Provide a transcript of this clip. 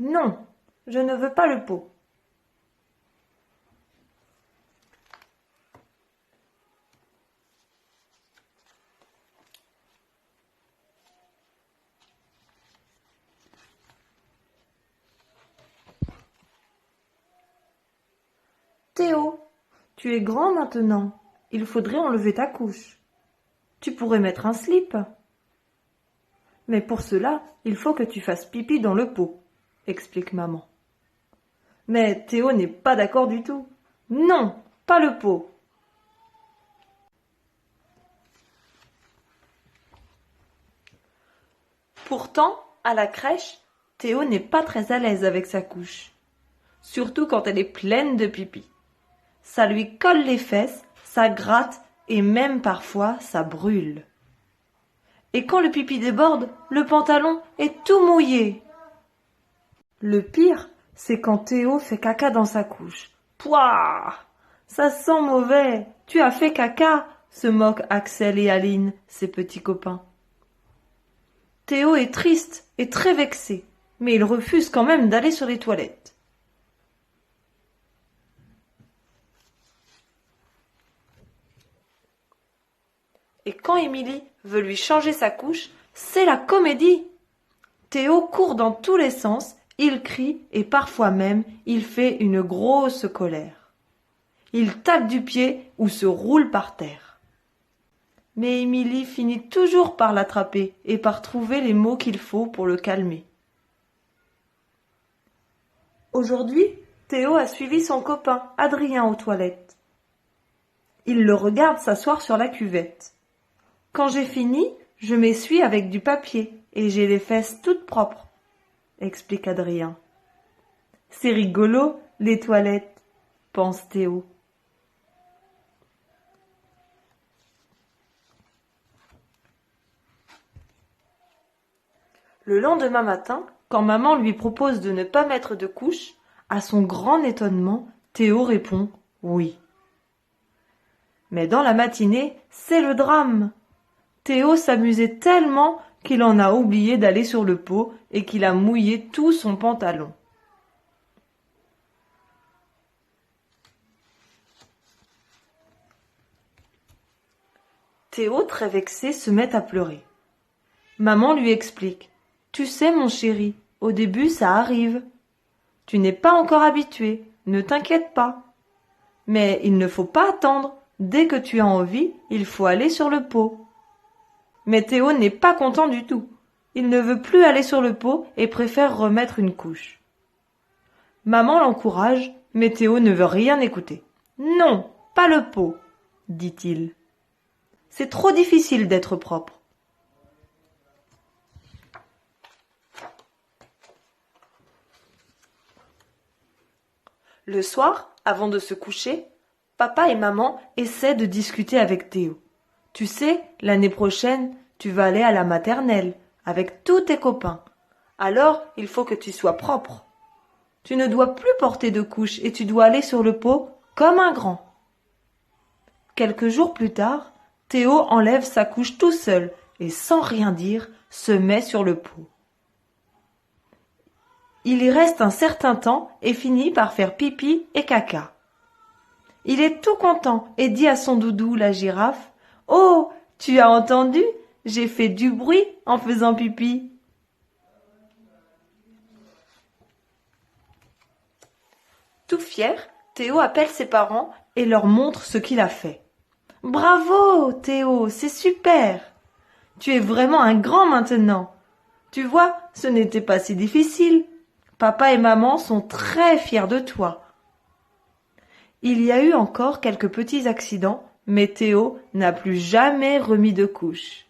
Non, je ne veux pas le pot. Théo, tu es grand maintenant. Il faudrait enlever ta couche. Tu pourrais mettre un slip. Mais pour cela, il faut que tu fasses pipi dans le pot, explique maman. Mais Théo n'est pas d'accord du tout. Non, pas le pot. Pourtant, à la crèche, Théo n'est pas très à l'aise avec sa couche. Surtout quand elle est pleine de pipi. Ça lui colle les fesses, ça gratte et même parfois ça brûle. Et quand le pipi déborde, le pantalon est tout mouillé. Le pire, c'est quand Théo fait caca dans sa couche. Pouah! Ça sent mauvais. Tu as fait caca, se moquent Axel et Aline, ses petits copains. Théo est triste et très vexé, mais il refuse quand même d'aller sur les toilettes. Et quand Émilie veut lui changer sa couche, c'est la comédie. Théo court dans tous les sens, il crie et parfois même il fait une grosse colère. Il tape du pied ou se roule par terre. Mais Émilie finit toujours par l'attraper et par trouver les mots qu'il faut pour le calmer. Aujourd'hui, Théo a suivi son copain Adrien aux toilettes. Il le regarde s'asseoir sur la cuvette. Quand j'ai fini, je m'essuie avec du papier et j'ai les fesses toutes propres, explique Adrien. C'est rigolo, les toilettes, pense Théo. Le lendemain matin, quand maman lui propose de ne pas mettre de couche, à son grand étonnement, Théo répond « oui ». Mais dans la matinée, c'est le drame. Théo s'amusait tellement qu'il en a oublié d'aller sur le pot et qu'il a mouillé tout son pantalon. Théo, très vexé, se met à pleurer. Maman lui explique. « Tu sais, mon chéri, au début, ça arrive. Tu n'es pas encore habitué, ne t'inquiète pas. Mais il ne faut pas attendre. Dès que tu as envie, il faut aller sur le pot. » Mais Théo n'est pas content du tout. Il ne veut plus aller sur le pot et préfère remettre une couche. Maman l'encourage, mais Théo ne veut rien écouter. « Non, pas le pot, dit-il. C'est trop difficile d'être propre. » Le soir, avant de se coucher, papa et maman essaient de discuter avec Théo. Tu sais, l'année prochaine, tu vas aller à la maternelle avec tous tes copains. Alors, il faut que tu sois propre. Tu ne dois plus porter de couche et tu dois aller sur le pot comme un grand. Quelques jours plus tard, Théo enlève sa couche tout seul et sans rien dire, se met sur le pot. Il y reste un certain temps et finit par faire pipi et caca. Il est tout content et dit à son doudou, la girafe, « Oh, tu as entendu? J'ai fait du bruit en faisant pipi. » Tout fier, Théo appelle ses parents et leur montre ce qu'il a fait. « Bravo, Théo, c'est super! Tu es vraiment un grand maintenant. Tu vois, ce n'était pas si difficile. Papa et maman sont très fiers de toi. » Il y a eu encore quelques petits accidents, mais Théo n'a plus jamais remis de couche.